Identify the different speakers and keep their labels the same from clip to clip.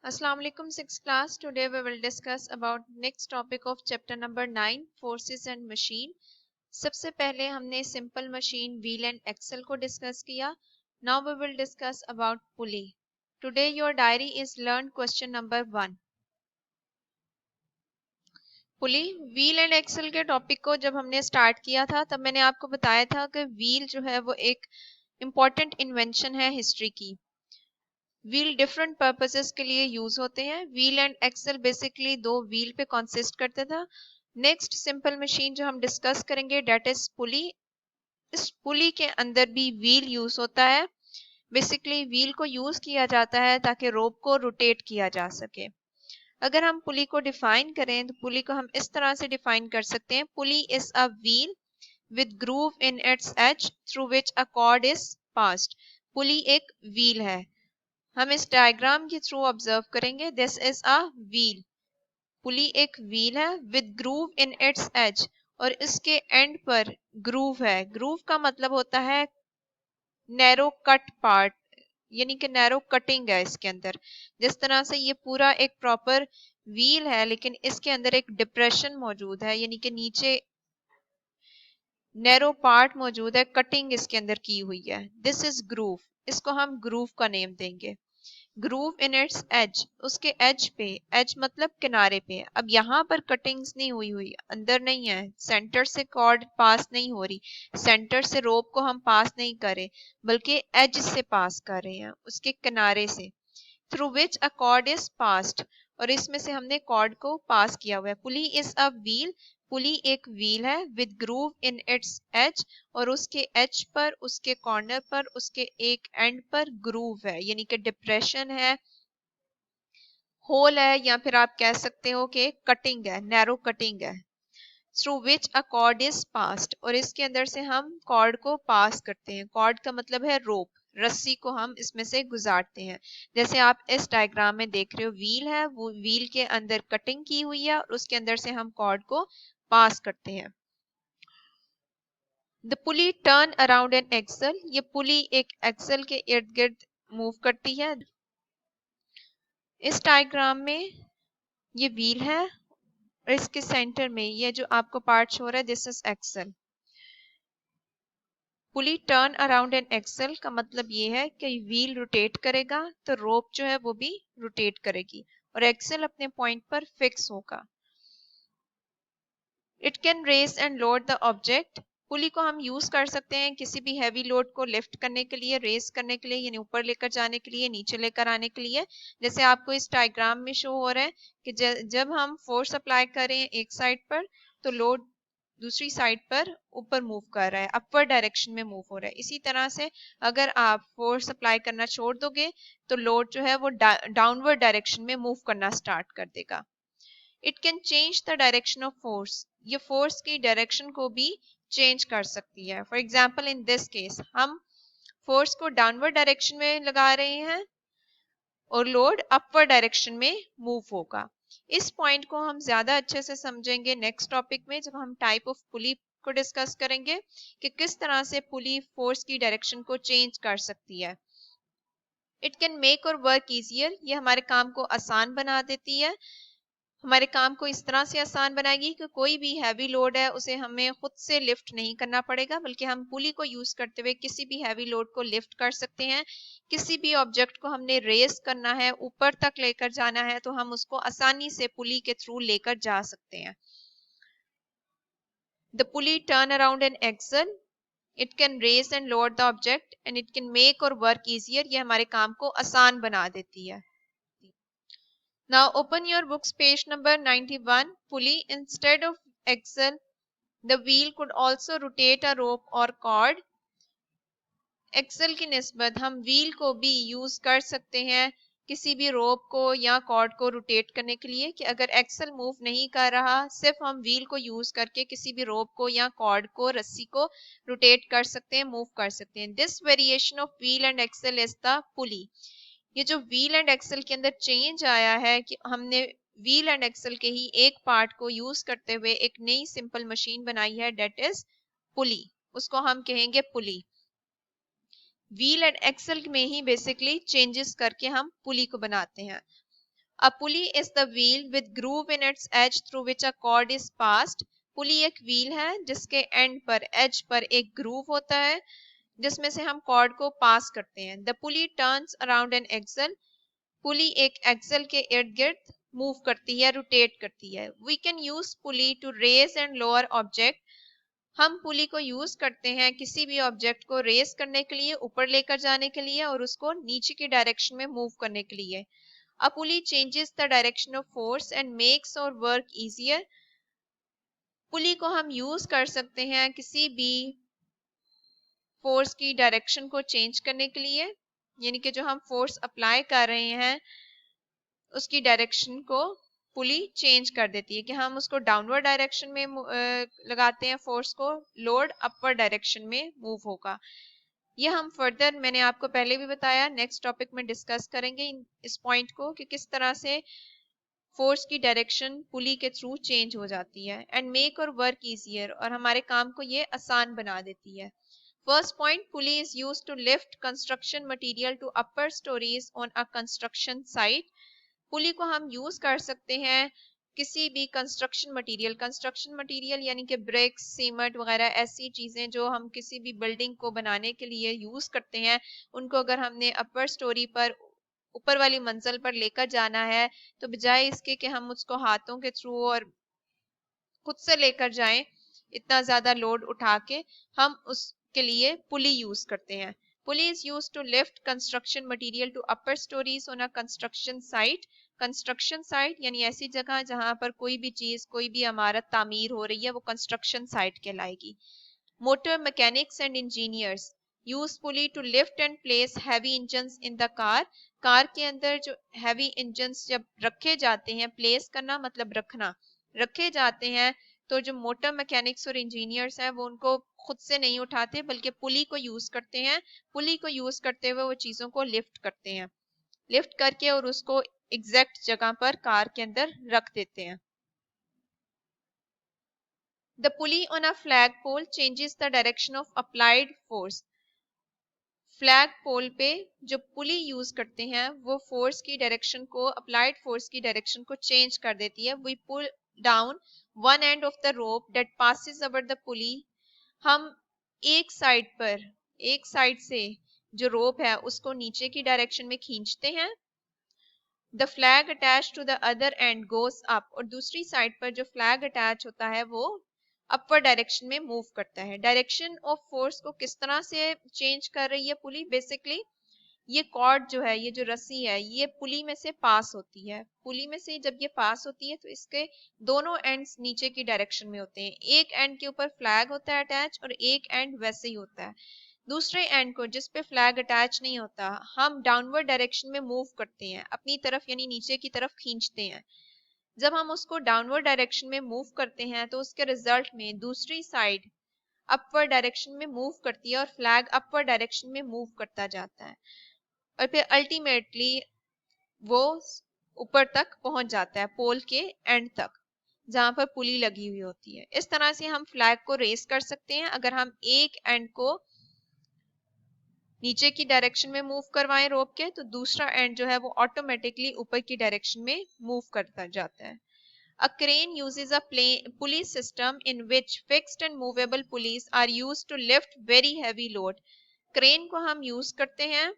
Speaker 1: Assalamu alaikum, sixth class. Today we will discuss about next topic of chapter number 9, forces and machine. सबसे पहले हमने simple machine, wheel and axle को discuss किया. Now we will discuss about pulley. Today your diary is learned question number 1. Pulley wheel and axle के topic को जब हमने start किया था तब मैंने आपको बताया था कि व्हील जो है वो एक इम्पॉर्टेंट इन्वेंशन है हिस्ट्री की. व्हील डिफरेंट पर्पसेस के लिए यूज होते हैं. व्हील एंड एक्सल बेसिकली दो व्हील पे कंसिस्ट करता था. नेक्स्ट सिंपल मशीन जो हम डिस्कस करेंगे डेट इज पुली. इस पुली के अंदर भी व्हील यूज होता है. बेसिकली व्हील को यूज किया जाता है ताकि रोप को रोटेट किया जा सके. अगर हम पुली को डिफाइन करें तो पुली को हम इस तरह से डिफाइन कर सकते हैं. Pulley is a wheel with groove in its edge through which a cord is passed. Pulley एक व्हील है. हम इस डायग्राम के थ्रू ऑब्जर्व करेंगे. This is a wheel. Pulley एक व्हील है with groove in its edge और इसके एंड पर ग्रूव है. ग्रूव का मतलब होता है नैरो कट पार्ट, यानी कि नैरो कटिंग है इसके अंदर. जिस तरह से ये पूरा एक प्रॉपर व्हील है लेकिन इसके अंदर एक डिप्रेशन मौजूद है, यानी कि नीचे नैरो पार्ट मौजूद है, कटिंग इसके अंदर की हुई है. This is groove. इसको हम ग्रूव का नेम देंगे. ग्रूव इन इट्स एज, उसके एज पे, एज मतलब किनारे पे. अब यहाँ पर कटिंग्स नहीं हुई, अंदर नहीं है. सेंटर से कॉर्ड पास नहीं हो रही, सेंटर से रोप को हम पास नहीं कर रहे बल्कि एज से पास कर रहे हैं, उसके किनारे से. Through which a cord is passed, और इसमें से हमने कॉर्ड को पास किया हुआ है. पुली इज अ व्हील. पुली एक व्हील है with groove in its edge और उसके एज पर, उसके कॉर्नर पर, उसके एक एंड पर ग्रूव है, यानी कि डिप्रेशन है, होल है, या फिर आप कह सकते हो कि कटिंग है, नैरो कटिंग है. Through which a cord is passed, और इसके अंदर से हम कॉर्ड को पास करते हैं. कॉर्ड का मतलब है रोप, रस्सी को हम इसमें से गुजारते हैं. जैसे आप इस डायग्राम में देख रहे हो, व्हील है, वो व्हील के अंदर कटिंग की हुई है और उसके अंदर से हम कॉर्ड को पास करते हैं. The pulley turn around an axle. ये पुली एक एक्सल के इर्द गिर्द मूव करती है. इस डायग्राम में ये व्हील है और इसके सेंटर में ये जो आपको पार्ट शो रहा है, this is axle. Pulley turn around an axle का मतलब ये है कि व्हील रोटेट करेगा तो रोप जो है वो भी रोटेट करेगी और एक्सल अपने पॉइंट पर फिक्स होगा. It can raise and load the object. Pulley को हम यूज कर सकते हैं किसी भी हैवी लोड को लिफ्ट करने के लिए, रेज करने के लिए, यानी ऊपर लेकर जाने के लिए, नीचे लेकर आने के लिए. जैसे आपको इस डायग्राम में शो हो रहा है कि जब हम फोर्स अप्लाई करें एक साइड पर तो लोड दूसरी साइड पर ऊपर मूव कर रहा है, अपवर्ड डायरेक्शन में मूव हो रहा है. इसी तरह से अगर आप फोर्स अप्लाई करना छोड़ दोगे तो लोड जो है वो डाउनवर्ड डायरेक्शन में मूव करना स्टार्ट कर देगा. It can change the direction of force. ये फोर्स की डायरेक्शन को भी चेंज कर सकती है. For example in this case हम फोर्स को डाउनवर्ड डायरेक्शन में लगा रहे हैं और लोड अपवर्ड डायरेक्शन में मूव होगा. इस पॉइंट को हम ज्यादा अच्छे से समझेंगे नेक्स्ट टॉपिक में जब हम टाइप ऑफ पुली को डिस्कस करेंगे कि किस तरह से पुली फोर्स की डायरेक्शन को चेंज कर सकती है. It can make our work easier. ये हमारे काम को आसान बना देती है. हमारे काम को इस तरह से आसान बनाएगी कि कोई भी हैवी लोड है उसे हमें खुद से लिफ्ट नहीं करना पड़ेगा बल्कि हम पुली को यूज करते हुए किसी भी हैवी लोड को लिफ्ट कर सकते हैं. किसी भी ऑब्जेक्ट को हमने रेस करना है, ऊपर तक लेकर जाना है तो हम उसको आसानी से पुली के थ्रू लेकर जा सकते हैं. The pulley turn around an axle. It can raise and load the object and it can make our work easier. ये हमारे काम को आसान बना देती है. Now open your books page number 91. Pulley. Instead of axle, the wheel could also rotate a rope or cord. Axle की निस्बत हम व्हील को भी यूज कर सकते हैं किसी भी रोप को या कॉर्ड को रोटेट करने के लिए, कि अगर एक्सल मूव नहीं कर रहा, सिर्फ हम व्हील को यूज करके किसी भी रोप को या कॉर्ड को, रस्सी को रोटेट कर सकते हैं, मूव कर सकते हैं. This variation of wheel and axle is the pulley. ये जो व्हील एंड एक्सल के अंदर चेंज आया है कि हमने व्हील एंड एक्सल के ही एक पार्ट को यूज करते हुए एक नई सिंपल मशीन बनाई है, डेट इज पुली. उसको हम कहेंगे पुली. व्हील एंड एक्सल में ही बेसिकली चेंजेस करके हम पुली को बनाते हैं. A pulley is the wheel with groove in its edge through which a cord is passed. पुली एक व्हील है जिसके एंड पर एज पर एक ग्रूव होता है जिसमें से हम कॉर्ड को पास करते हैं. The pulley turns around an axle. Pulley एक एक्सल के इर्द गिर्द मूव करती है, रोटेट करती है. We can use pulley to raise and lower object. हम पुली को यूज करते हैं किसी भी ऑब्जेक्ट को रेस करने के लिए, ऊपर लेकर जाने के लिए, और उसको नीचे की डायरेक्शन में मूव करने के लिए. A pulley changes the direction of force and makes our work easier. पुली को हम यूज कर सकते हैं किसी भी फोर्स की डायरेक्शन को चेंज करने के लिए, यानी कि जो हम फोर्स अप्लाई कर रहे हैं उसकी डायरेक्शन को पुली चेंज कर देती है कि हम उसको डाउनवर्ड डायरेक्शन में लगाते हैं फोर्स को, लोड अपवर्ड डायरेक्शन में मूव होगा. ये हम फर्दर, मैंने आपको पहले भी बताया, नेक्स्ट टॉपिक में डिस्कस करेंगे इस पॉइंट को कि किस तरह से फोर्स की डायरेक्शन पुली के थ्रू चेंज हो जाती है. And make our work easier, और हमारे काम को ये आसान बना देती है. First point, pulley is used to lift construction material to upper stories on a construction site. Pulley को हम यूज कर सकते हैं किसी भी कंस्ट्रक्शन मटेरियल यानी कि ब्रिक्स, सीमेंट वगैरह ऐसी चीजें जो हम किसी भी बिल्डिंग को बनाने के लिए यूज करते हैं, उनको अगर हमने अपर स्टोरी पर, ऊपर वाली मंजिल पर लेकर जाना है, तो बजाय इसके कि हम उसको हाथों के थ्रू और खुद से लेकर जाएं इतना ज्यादा लोड उठा के, हम उसके लिए पुली यूज करते हैं. Pulley is use to lift construction material to upper stories on a construction site. Construction site यानी ऐसी जगह जहां पर कोई भी चीज, कोई भी इमारत तामीर हो रही है, वो कंस्ट्रक्शन साइट कहलाएगी. Motor mechanics and engineers use pulley to lift and place heavy engines in the car. Car के अंदर जो हैवी इंजन्स जब रखे जाते हैं, प्लेस करना मतलब रखना, रखे जाते हैं, तो जो मोटर मैकेनिक्स और इंजीनियर्स हैं वो उनको खुद से नहीं उठाते बल्कि पुली को यूज करते हैं. पुली को यूज करते हुए वो चीजों को लिफ्ट करते हैं, लिफ्ट करके और उसको एग्जैक्ट जगह पर कार के अंदर रख देते हैं. The pulley on a flagpole changes the direction of applied force. Flag pole पे जो पुली यूज करते हैं वो फोर्स की डायरेक्शन को, अप्लाइड फोर्स की डायरेक्शन को चेंज कर देती है. We pull down one end of the rope that passes over the pulley. हम एक साइड पर, एक साइड से जो रोप है उसको नीचे की डायरेक्शन में खींचते हैं. The flag attach to the other end goes up, और दूसरी साइड पर जो फ्लैग अटैच होता है वो अपवर्ड डायरेक्शन में मूव करता है. डायरेक्शन ऑफ फोर्स को किस तरह से चेंज कर रही है पुली? बेसिकली ये कॉर्ड जो है, ये जो रस्सी है, ये पुली में से पास होती है. पुली में से जब ये पास होती है तो इसके दोनों एंड्स नीचे की डायरेक्शन में होते हैं. एक एंड के ऊपर फ्लैग होता है अटैच और एक एंड वैसे ही होता है. दूसरे एंड को, जिस पे फ्लैग अटैच नहीं होता, हम डाउनवर्ड डायरेक्शन में मूव करते हैं, अपनी तरफ यानी नीचे की तरफ खींचते हैं. जब हम उसको डाउनवर्ड डायरेक्शन में मूव करते हैं तो उसके रिजल्ट में दूसरी साइड अपवर्ड डायरेक्शन में मूव करती है और फ्लैग अपवर्ड डायरेक्शन में मूव करता जाता है, और फिर अल्टीमेटली वो ऊपर तक पहुंच जाता है, पोल के एंड तक जहां पर पुली लगी हुई होती है. इस तरह से हम फ्लैग को रेस कर सकते हैं. अगर हम एक एंड को नीचे की डायरेक्शन में मूव करवाएं रोप के, तो दूसरा एंड जो है वो ऑटोमेटिकली ऊपर की डायरेक्शन में मूव करता जाता है. A crane uses a pulley system in which fixed and movable pulleys are used to lift very heavy load. Crane को हम यूज करते हैं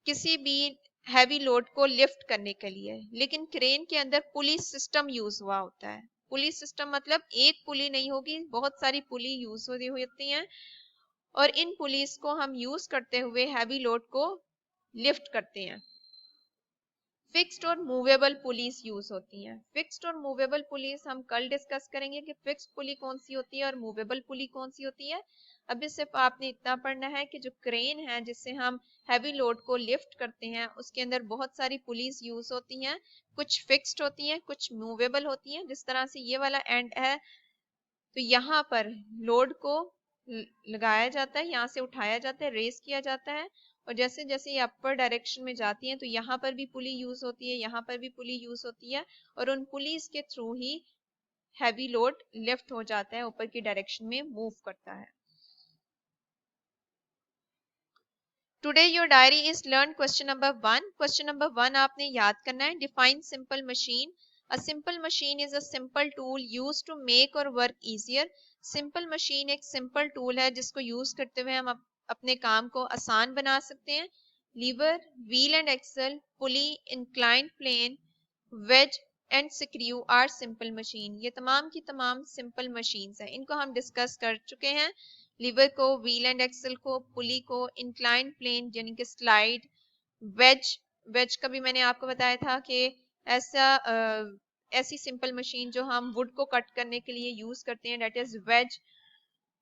Speaker 1: किसी भी हैवी लोड को लिफ्ट करने के लिए, लेकिन क्रेन के अंदर पुली सिस्टम यूज हुआ होता है. पुली सिस्टम मतलब एक पुली नहीं होगी, बहुत सारी पुली यूज होती हैं, और इन पुलिस को हम यूज करते हुए हैवी लोड को लिफ्ट करते हैं. फिक्स्ड और मूवेबल पुलिस यूज होती हैं. फिक्स्ड और मूवेबल पुलिस हम कल डिस्कस करेंगे कि फिक्स्ड पुली कौन सी होती है और मूवेबल पुली कौन सी होती है. अभी सिर्फ आपने इतना पढ़ना है कि जो क्रेन है जिससे हम हैवी लोड को लिफ्ट करते हैं, उसके अंदर बहुत सारी पुलिस यूज होती हैं. कुछ फिक्स्ड होती हैं, कुछ मूवेबल होती हैं. जिस तरह से ये वाला एंड है, तो यहाँ पर लोड को लगाया जाता है, यहाँ से उठाया जाता है, रेस किया जाता है, और जैसे जैसे ये अपर डायरेक्शन में जाती है तो यहाँ पर भी पुली यूज होती है, यहाँ पर भी पुली यूज होती है, और उन पुलीज के थ्रू ही हैवी लोड लिफ्ट हो जाता है, ऊपर की डायरेक्शन में मूव करता है. Today your diary is learn question number 1। Question number 1 आपने याद करना है। Define simple machine. A simple machine is a simple tool use to make our work easier. Simple machine एक सिंपल टूल है जिसको यूज करते हुए हम अपने काम को आसान बना सकते हैं। Lever, wheel and axle, pulley, inclined plane, wedge and screw are simple machine. ये तमाम की तमाम सिंपल मशीन्स हैं, इनको हम डिस्कस कर चुके हैं। लीवर को, व्हील एंड एक्सल को, पुली को, इंक्लाइंड प्लेन यानी कि स्लाइड, वेज, वेज का भी मैंने आपको बताया था कि ऐसी सिंपल मशीन जो हम वुड को कट करने के लिए यूज करते हैं, that is wedge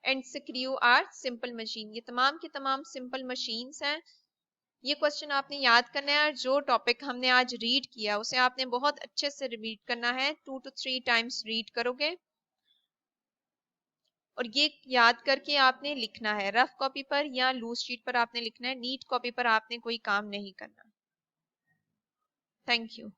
Speaker 1: and screw are simple machine. ये तमाम की तमाम सिंपल मशीन्स हैं। ये क्वेश्चन आपने याद करना है और जो टॉपिक हमने आज रीड किया उसे आपने बहुत अच्छे से रिपीट करना है। 2 to 3 टाइम्स रीड करोगे और ये याद करके आपने लिखना है। रफ कॉपी पर या लूज शीट पर आपने लिखना है, नीट कॉपी पर आपने कोई काम नहीं करना। Thank you.